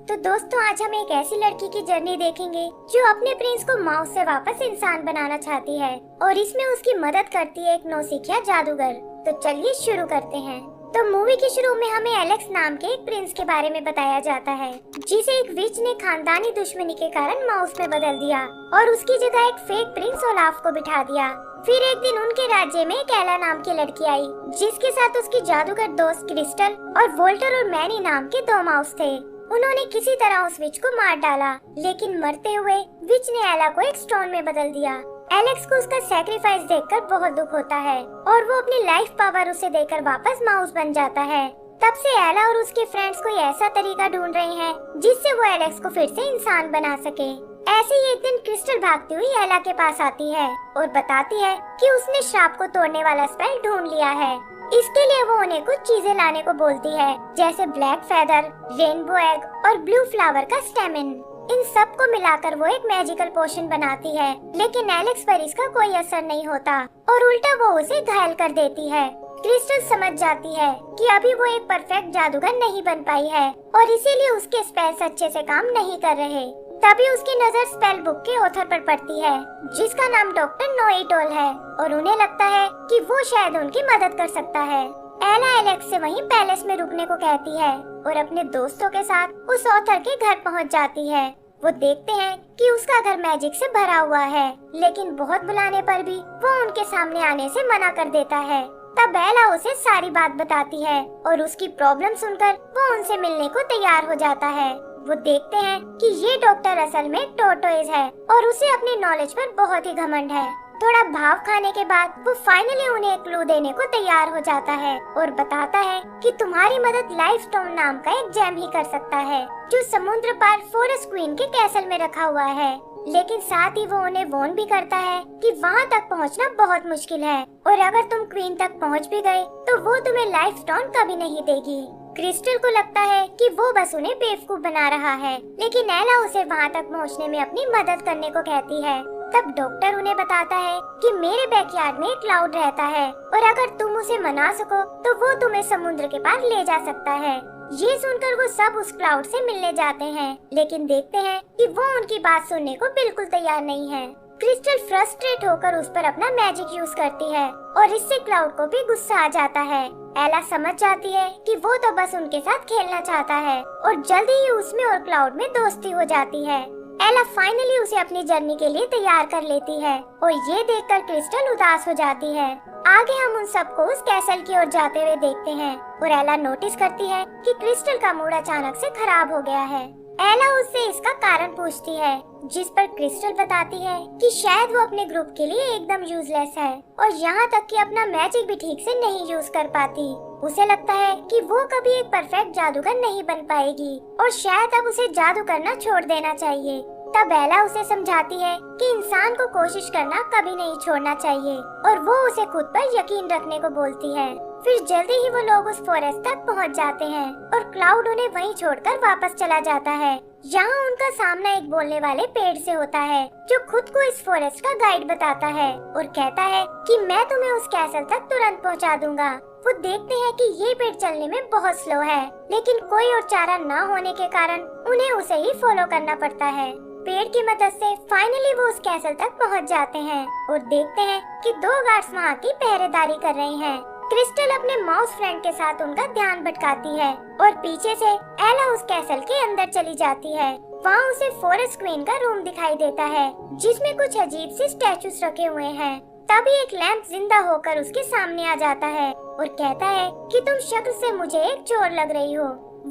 तो दोस्तों आज हम एक ऐसी लड़की की जर्नी देखेंगे जो अपने प्रिंस को माउस से वापस इंसान बनाना चाहती है और इसमें उसकी मदद करती है एक नौसिखिया जादूगर। तो चलिए शुरू करते हैं। तो मूवी के शुरू में हमें एलेक्स नाम के एक प्रिंस के बारे में बताया जाता है जिसे एक विच ने खानदानी दुश्मनी के कारण माउस में बदल दिया और उसकी जगह एक फेक प्रिंस ओलाफ को बिठा दिया। फिर एक दिन उनके राज्य में एक एला नाम की लड़की आई जिसके साथ उसकी जादूगर दोस्त क्रिस्टल और वोल्टर और मैनी नाम के 2 माउस थे। उन्होंने किसी तरह उस विच को मार डाला, लेकिन मरते हुए विच ने एला को एक स्टोन में बदल दिया। एलेक्स को उसका सैक्रिफाइस देखकर बहुत दुख होता है और वो अपनी लाइफ पावर उसे देकर वापस माउस बन जाता है। तब से एला और उसके फ्रेंड्स कोई ऐसा तरीका ढूंढ रहे हैं जिससे वो एलेक्स को फिर से इंसान बना सके। ऐसे ही एक दिन क्रिस्टल भागती हुई एला के पास आती है और बताती है कि उसने श्राप को तोड़ने वाला स्पेल ढूंढ लिया है। इसके लिए वो उन्हें कुछ चीजें लाने को बोलती है, जैसे ब्लैक फेदर, रेनबो एग और ब्लू फ्लावर का स्टेमिन। इन सब को मिलाकर वो एक मैजिकल पोशन बनाती है, लेकिन एलेक्स पर इसका कोई असर नहीं होता और उल्टा वो उसे घायल कर देती है। क्रिस्टल समझ जाती है कि अभी वो एक परफेक्ट जादूगर नहीं बन पाई है और इसीलिए उसके स्पेल्स अच्छे से काम नहीं कर रहे। तभी उसकी नजर स्पेल बुक के ऑथर पर पड़ती है जिसका नाम डॉक्टर नोइटोल है और उन्हें लगता है कि वो शायद उनकी मदद कर सकता है। एला एलेक्स से वहीं पैलेस में रुकने को कहती है और अपने दोस्तों के साथ उस ऑथर के घर पहुंच जाती है। वो देखते हैं कि उसका घर मैजिक से भरा हुआ है, लेकिन बहुत बुलाने पर भी वो उनके सामने आने से मना कर देता है। तब एला उसे सारी बात बताती है और उसकी प्रॉब्लम सुनकर वो उनसे मिलने को तैयार हो जाता है। वो देखते हैं कि ये डॉक्टर असल में टोर्टोइज है और उसे अपनी नॉलेज पर बहुत ही घमंड है। थोड़ा भाव खाने के बाद वो फाइनली उन्हें एक क्लू देने को तैयार हो जाता है और बताता है कि तुम्हारी मदद लाइफ स्टोन नाम का एक जेम ही कर सकता है जो समुद्र पार फॉरेस्ट क्वीन के कैसल में रखा हुआ है। लेकिन साथ ही वो उन्हें वार्न भी करता है कि वहाँ तक पहुँचना बहुत मुश्किल है और अगर तुम क्वीन तक पहुँच भी गए तो वो तुम्हें लाइफ स्टोन कभी नहीं देगी। क्रिस्टल को लगता है कि वो बस उन्हें बेवकूफ बना रहा है, लेकिन एला उसे वहाँ तक पहुँचने में अपनी मदद करने को कहती है। तब डॉक्टर उन्हें बताता है कि मेरे बैकयार्ड में एक क्लाउड रहता है और अगर तुम उसे मना सको तो वो तुम्हें समुद्र के पार ले जा सकता है। ये सुनकर वो सब उस क्लाउड से मिलने जाते हैं, लेकिन देखते हैं कि वो उनकी बात सुनने को बिल्कुल तैयार नहीं है। क्रिस्टल फ्रस्ट्रेट होकर उस पर अपना मैजिक यूज करती है और इससे क्लाउड को भी गुस्सा आ जाता है। एला समझ जाती है कि वो तो बस उनके साथ खेलना चाहता है और जल्दी ही उसमें और क्लाउड में दोस्ती हो जाती है। एला फाइनली उसे अपनी जर्नी के लिए तैयार कर लेती है और ये देखकर क्रिस्टल उदास हो जाती है। आगे हम उन सबको उस कैसल की ओर जाते हुए देखते हैं और एला नोटिस करती है कि क्रिस्टल का मूड अचानक से खराब हो गया है। एला उससे इसका कारण पूछती है, जिस पर क्रिस्टल बताती है कि शायद वो अपने ग्रुप के लिए एकदम यूजलेस है और यहाँ तक कि अपना मैजिक भी ठीक से नहीं यूज कर पाती। उसे लगता है कि वो कभी एक परफेक्ट जादूगर नहीं बन पाएगी और शायद अब उसे जादू करना छोड़ देना चाहिए। तब एला उसे समझाती है कि इंसान को कोशिश करना कभी नहीं छोड़ना चाहिए और वो उसे खुद पर यकीन रखने को बोलती है। फिर जल्दी ही वो लोग उस फॉरेस्ट तक पहुंच जाते हैं और क्लाउड उन्हें वहीं छोड़कर वापस चला जाता है। यहाँ उनका सामना एक बोलने वाले पेड़ से होता है जो खुद को इस फॉरेस्ट का गाइड बताता है और कहता है कि मैं तुम्हें उस कैसल तक तुरंत पहुँचा दूंगा। वो देखते हैं कि ये पेड़ चलने में बहुत स्लो है, लेकिन कोई और चारा न होने के कारण उन्हें उसे ही फॉलो करना पड़ता है। पेड़ की मदद से फाइनली वो उस कैसल तक पहुंच जाते हैं और देखते हैं कि 2 गार्ड्स वहाँ की पहरेदारी कर रहे हैं। क्रिस्टल अपने माउस फ्रेंड के साथ उनका ध्यान भटकाती है और पीछे से एला उस कैसल के अंदर चली जाती है। वहाँ उसे फॉरेस्ट क्वीन का रूम दिखाई देता है जिसमें कुछ अजीब सी स्टैचूज रखे हुए हैं। तभी एक लैंप जिंदा होकर उसके सामने आ जाता है और कहता है कि तुम शक्ल से मुझे एक चोर लग रही हो।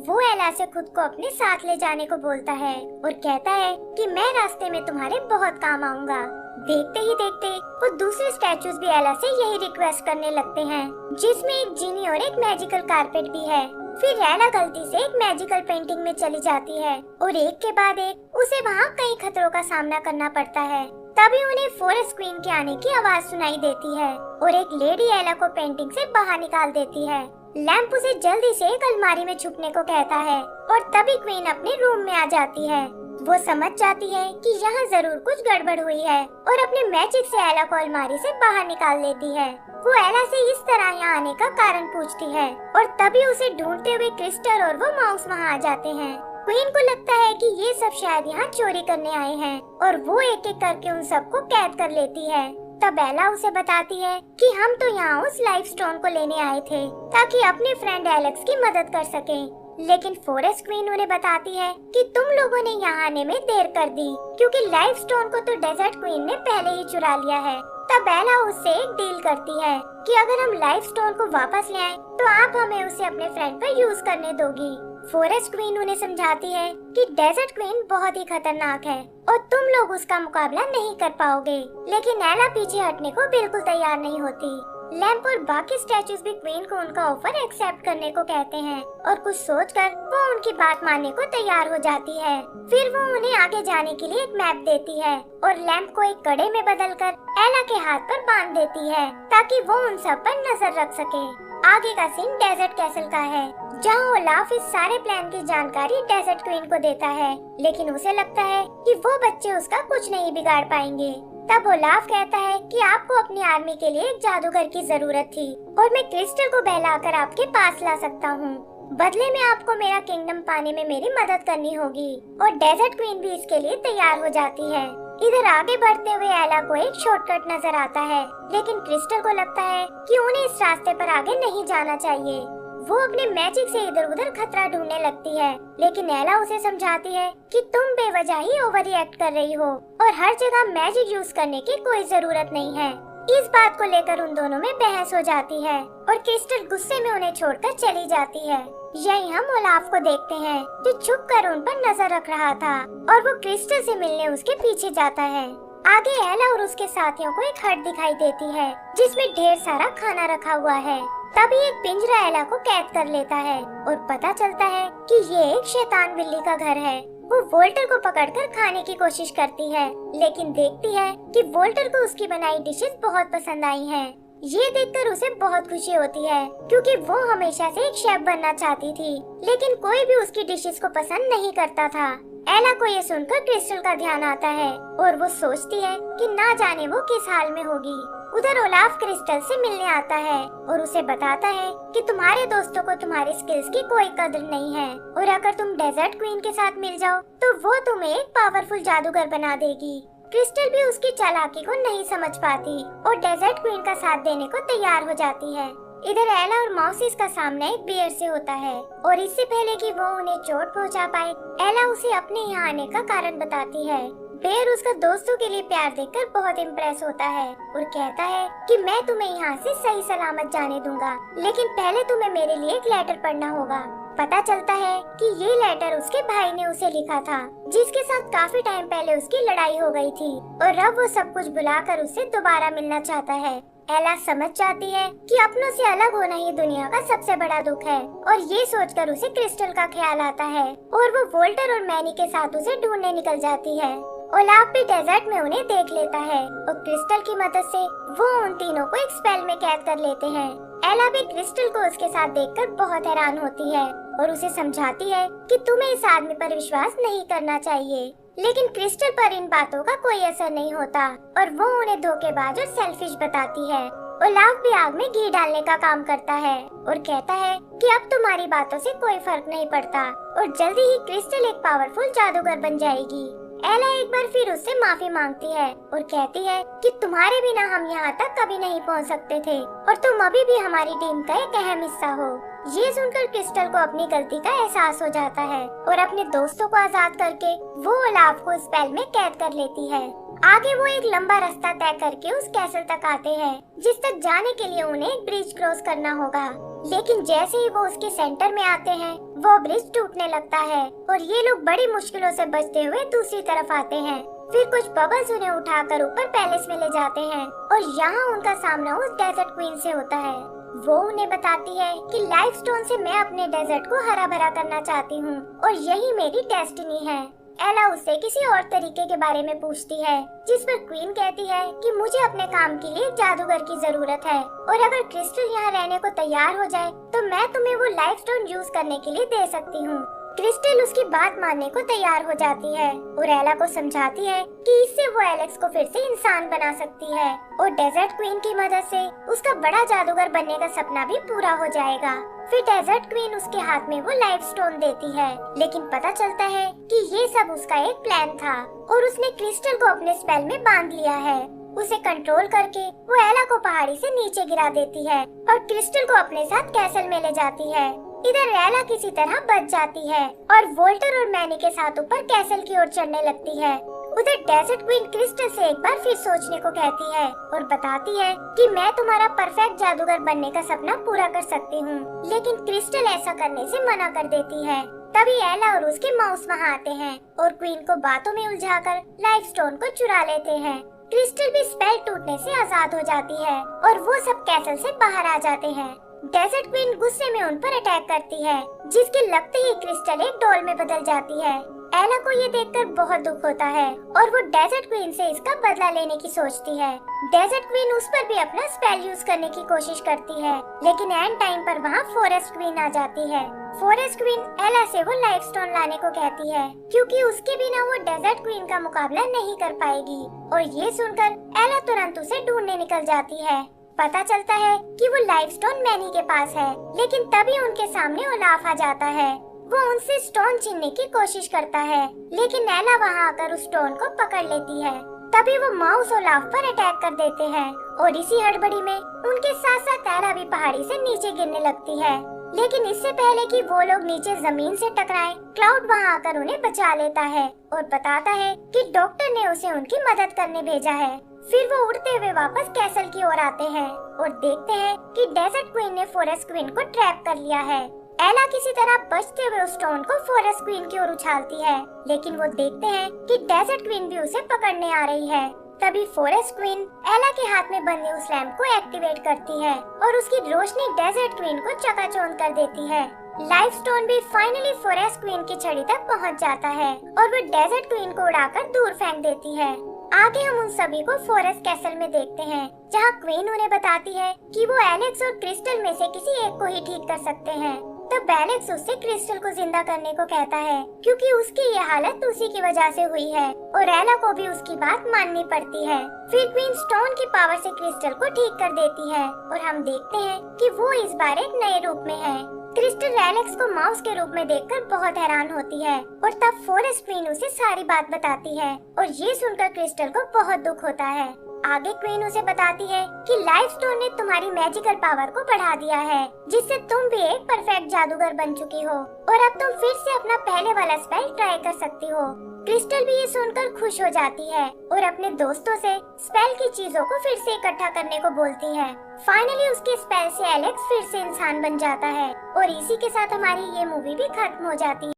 वो एला से खुद को अपने साथ ले जाने को बोलता है और कहता है कि मैं रास्ते में तुम्हारे बहुत काम आऊंगा। देखते ही देखते वो दूसरे स्टैचूज भी एला से यही रिक्वेस्ट करने लगते हैं, जिसमें एक जीनी और एक मैजिकल कारपेट भी है। फिर एला गलती से एक मैजिकल पेंटिंग में चली जाती है और एक के बाद एक उसे वहाँ कई खतरों का सामना करना पड़ता है। तभी उन्हें फॉरेस्ट क्वीन के आने की आवाज सुनाई देती है और एक लेडी एला को पेंटिंग से बाहर निकाल देती है। लैंप उसे जल्दी से एक अलमारी में छुपने को कहता है और तभी क्वीन अपने रूम में आ जाती है। वो समझ जाती है कि यहाँ जरूर कुछ गड़बड़ हुई है और अपने मैजिक से एला को अलमारी से बाहर निकाल लेती है। वो एला से इस तरह यहाँ आने का कारण पूछती है और तभी उसे ढूंढते हुए क्रिस्टल और वो माउस वहाँ आ जाते हैं। क्वीन को लगता है कि ये सब शायद यहाँ चोरी करने आए हैं और वो एक एक करके उन सबको कैद कर लेती है। तब एला उसे बताती है कि हम तो यहाँ उस लाइफ स्टोन को लेने आए थे ताकि अपने फ्रेंड एलेक्स की मदद कर सकें। लेकिन फॉरेस्ट क्वीन उन्हें बताती है कि तुम लोगों ने यहाँ आने में देर कर दी क्योंकि लाइफ स्टोन को तो डेजर्ट क्वीन ने पहले ही चुरा लिया है। तब एला उससे एक डील करती है कि अगर हम लाइफ स्टोन को वापस ले आए तो आप हमें उसे अपने फ्रेंड पर यूज करने दोगी। फॉरेस्ट क्वीन उन्हें समझाती है कि डेजर्ट क्वीन बहुत ही खतरनाक है और तुम लोग उसका मुकाबला नहीं कर पाओगे। लेकिन एला पीछे हटने को बिल्कुल तैयार नहीं होती। लैम्प और बाकी स्टैचूज भी क्वीन को उनका ऑफर एक्सेप्ट करने को कहते हैं और कुछ सोचकर वो उनकी बात मानने को तैयार हो जाती है। फिर वो उन्हें आगे जाने के लिए एक मैप देती है और लैम्प को एक कड़े में बदलकर एला के हाथ पर बांध देती है ताकि वो उन सब पर नजर रख सके। आगे का सीन डेजर्ट कैसल का है जहाँ ओलाफ इस सारे प्लान की जानकारी डेजर्ट क्वीन को देता है, लेकिन उसे लगता है कि वो बच्चे उसका कुछ नहीं बिगाड़ पाएंगे। तब ओलाफ कहता है कि आपको अपनी आर्मी के लिए एक जादूगर की जरूरत थी और मैं क्रिस्टल को बहलाकर आपके पास ला सकता हूँ। बदले में आपको मेरा किंगडम पाने में मेरी मदद करनी होगी और डेजर्ट क्वीन भी इसके लिए तैयार हो जाती है। इधर आगे बढ़ते हुए एला को एक शॉर्टकट नजर आता है, लेकिन क्रिस्टल को लगता है कि उन्हें इस रास्ते पर आगे नहीं जाना चाहिए। वो अपने मैजिक से इधर उधर खतरा ढूंढने लगती है, लेकिन एला उसे समझाती है कि तुम बेवजह ही ओवर रिएक्ट कर रही हो और हर जगह मैजिक यूज करने की कोई जरूरत नहीं है। इस बात को लेकर उन दोनों में बहस हो जाती है और क्रिस्टल गुस्से में उन्हें छोड़कर चली जाती है। यही हम ओलाफ को देखते हैं जो छुप कर उन पर नजर रख रहा था और वो क्रिस्टल से मिलने उसके पीछे जाता है। आगे एला और उसके साथियों को एक हट दिखाई देती है जिसमें ढेर सारा खाना रखा हुआ है। तभी एक पिंजरा एला को कैद कर लेता है और पता चलता है कि ये एक शैतान बिल्ली का घर है। वो वोल्टर को पकड़कर खाने की कोशिश करती है, लेकिन देखती है कि वोल्टर को उसकी बनाई डिशेस बहुत पसंद आई हैं। ये देखकर उसे बहुत खुशी होती है क्योंकि वो हमेशा से एक शेफ बनना चाहती थी, लेकिन कोई भी उसकी डिशेस को पसंद नहीं करता था। एला को ये सुनकर क्रिस्टल का ध्यान आता है और वो सोचती है कि ना जाने वो किस हाल में होगी। उधर ओलाफ क्रिस्टल से मिलने आता है और उसे बताता है कि तुम्हारे दोस्तों को तुम्हारी स्किल्स की कोई कदर नहीं है और अगर तुम डेजर्ट क्वीन के साथ मिल जाओ तो वो तुम्हें एक पावरफुल जादूगर बना देगी। क्रिस्टल भी उसकी चालाकी को नहीं समझ पाती और डेजर्ट क्वीन का साथ देने को तैयार हो जाती है। इधर एला और मौसिस का सामना एक बियर से होता है और इससे पहले कि वो उन्हें चोट पहुंचा पाए, एला उसे अपने यहाँ आने का कारण बताती है। बेयर उसका दोस्तों के लिए प्यार देखकर बहुत इम्प्रेस होता है और कहता है कि मैं तुम्हें यहाँ से सही सलामत जाने दूंगा, लेकिन पहले तुम्हें मेरे लिए एक लेटर पढ़ना होगा। पता चलता है कि ये लेटर उसके भाई ने उसे लिखा था, जिसके साथ काफी टाइम पहले उसकी लड़ाई हो गई थी और अब वो सब कुछ भुलाकर उससे दोबारा मिलना चाहता है। एला समझ जाती है कि अपनों से अलग होना ही दुनिया का सबसे बड़ा दुख है और ये सोचकर उसे क्रिस्टल का ख्याल आता है और वो वोल्टर और मैनी के साथ उसे ढूंढने निकल जाती है। ओलाफ भी डेजर्ट में उन्हें देख लेता है और क्रिस्टल की मदद से वो उन तीनों को एक स्पेल में कैद कर लेते हैं। एला भी क्रिस्टल को उसके साथ देखकर बहुत हैरान होती है और उसे समझाती है कि तुम्हें इस आदमी पर विश्वास नहीं करना चाहिए, लेकिन क्रिस्टल पर इन बातों का कोई असर नहीं होता और वो उन्हें धोखेबाज और सेल्फिश बताती है। ओलाफ भी आग में घी डालने का काम करता है और कहता है कि अब तुम्हारी बातों से कोई फर्क नहीं पड़ता और जल्दी ही क्रिस्टल एक पावरफुल जादूगर बन जाएगी। एला एक बार फिर उससे माफी मांगती है और कहती है कि तुम्हारे बिना हम यहाँ तक कभी नहीं पहुँच सकते थे और तुम अभी भी हमारी टीम का एक अहम हिस्सा हो। ये सुनकर क्रिस्टल को अपनी गलती का एहसास हो जाता है और अपने दोस्तों को आजाद करके वो ओलाफ को स्पेल में कैद कर लेती है। आगे वो एक लंबा रास्ता तय करके उस कैसल तक आते हैं, जिस तक जाने के लिए उन्हें एक ब्रिज क्रॉस करना होगा। लेकिन जैसे ही वो उसके सेंटर में आते हैं, वो ब्रिज टूटने लगता है और ये लोग बड़ी मुश्किलों से बचते हुए दूसरी तरफ आते हैं। फिर कुछ बबल्स उन्हें उठाकर ऊपर पैलेस में ले जाते हैं और यहाँ उनका सामना उस डेजर्ट क्वीन से होता है। वो उन्हें बताती है कि लाइफ स्टोन से मैं अपने डेजर्ट को हरा भरा करना चाहती हूँ और यही मेरी डेस्टिनी है। एला उससे किसी और तरीके के बारे में पूछती है, जिस पर क्वीन कहती है कि मुझे अपने काम के लिए जादूगर की जरूरत है और अगर क्रिस्टल यहाँ रहने को तैयार हो जाए तो मैं तुम्हें वो लाइफ स्टोन यूज करने के लिए दे सकती हूँ। क्रिस्टल उसकी बात मानने को तैयार हो जाती है और एला को समझाती है कि इससे वो एलेक्स को फिर से इंसान बना सकती है और डेजर्ट क्वीन की मदद से उसका बड़ा जादूगर बनने का सपना भी पूरा हो जाएगा। फिर डेजर्ट क्वीन उसके हाथ में वो लाइफ स्टोन देती है, लेकिन पता चलता है कि ये सब उसका एक प्लान था और उसने क्रिस्टल को अपने स्पेल में बांध लिया है। उसे कंट्रोल करके वो एला को पहाड़ी से नीचे गिरा देती है और क्रिस्टल को अपने साथ कैसल में ले जाती है। इधर एला किसी तरह बच जाती है और वोल्टर और मैनी के साथ ऊपर कैसल की ओर चढ़ने लगती है। उधर डेजर्ट क्वीन क्रिस्टल से एक बार फिर सोचने को कहती है और बताती है कि मैं तुम्हारा परफेक्ट जादूगर बनने का सपना पूरा कर सकती हूँ, लेकिन क्रिस्टल ऐसा करने से मना कर देती है। तभी एला और उसके माउस वहाँ आते हैं और क्वीन को बातों में उलझाकर लाइफ स्टोन को चुरा लेते हैं। क्रिस्टल भी स्पेल टूटने से आजाद हो जाती है और वो सब कैसल से बाहर आ जाते हैं। डेजर्ट क्वीन गुस्से में उन पर अटैक करती है, जिसके लगते ही क्रिस्टल एक डॉल में बदल जाती है। एला को ये देखकर बहुत दुख होता है और वो डेजर्ट क्वीन से इसका बदला लेने की सोचती है। डेजर्ट क्वीन उस पर भी अपना स्पेल यूज करने की कोशिश करती है, लेकिन एंड टाइम पर वहाँ फॉरेस्ट क्वीन आ जाती है। फॉरेस्ट क्वीन एला से वो लाइफ स्टोन लाने को कहती है, क्योंकि उसके बिना वो डेजर्ट क्वीन का मुकाबला नहीं कर पाएगी। और ये सुनकर एला तुरंत उसे ढूंढने निकल जाती है। पता चलता है कि वो लाइफ स्टोन मैनी के पास है, लेकिन तभी उनके सामने ओलाफ आ जाता है। वो उनसे स्टोन छीनने की कोशिश करता है, लेकिन एला वहाँ आकर उस स्टोन को पकड़ लेती है। तभी वो माउस ओलाफ पर अटैक कर देते हैं और इसी हड़बड़ी में उनके साथ साथ एला भी पहाड़ी से नीचे गिरने लगती है। लेकिन इससे पहले कि वो लोग नीचे जमीन से टकराएं, क्लाउड वहाँ आकर उन्हें बचा लेता है और बताता है कि डॉक्टर ने उसे उनकी मदद करने भेजा है। फिर वो उड़ते हुए वापस कैसल की ओर आते हैं और देखते हैं कि डेजर्ट क्वीन ने फॉरेस्ट क्वीन को ट्रैप कर लिया है। एला किसी तरह बचते हुए उस स्टोन को फॉरेस्ट क्वीन की ओर उछालती है, लेकिन वो देखते हैं कि डेजर्ट क्वीन भी उसे पकड़ने आ रही है। तभी फॉरेस्ट क्वीन एला के हाथ में बंधे उस लैंप को एक्टिवेट करती है और उसकी रोशनी डेजर्ट क्वीन को चकाचौंध कर देती है। लाइफ स्टोन भी फाइनली फॉरेस्ट क्वीन की छड़ी तक पहुंच जाता है और वो डेजर्ट क्वीन को उड़ाकर दूर फेंक देती है। आगे हम उन सभी को फॉरेस्ट कैसल में देखते हैं, जहाँ क्वीन उन्हें बताती है कि वो एलेक्स और क्रिस्टल में से किसी एक को ही ठीक कर सकते हैं। तब एलेक्स उससे क्रिस्टल को जिंदा करने को कहता है, क्योंकि उसकी ये हालत उसी की वजह से हुई है और एला को भी उसकी बात माननी पड़ती है। फिर क्वीन स्टोन की पावर से क्रिस्टल को ठीक कर देती है और हम देखते हैं कि वो इस बार एक नए रूप में है। क्रिस्टल एलेक्स को माउस के रूप में देखकर बहुत हैरान होती है और तब फॉरेस्ट क्वीन उसे सारी बात बताती है और ये सुनकर क्रिस्टल को बहुत दुख होता है। आगे क्वीन उसे बताती है कि लाइफ स्टोन ने तुम्हारी मैजिकल पावर को बढ़ा दिया है, जिससे तुम भी एक परफेक्ट जादूगर बन चुकी हो और अब तुम फिर से अपना पहले वाला स्पेल ट्राई कर सकती हो। क्रिस्टल भी ये सुनकर खुश हो जाती है और अपने दोस्तों से स्पेल की चीजों को फिर से इकट्ठा करने को बोलती है। फाइनली उसके स्पेल से एलेक्स फिर से इंसान बन जाता है और इसी के साथ हमारी ये मूवी भी खत्म हो जाती है।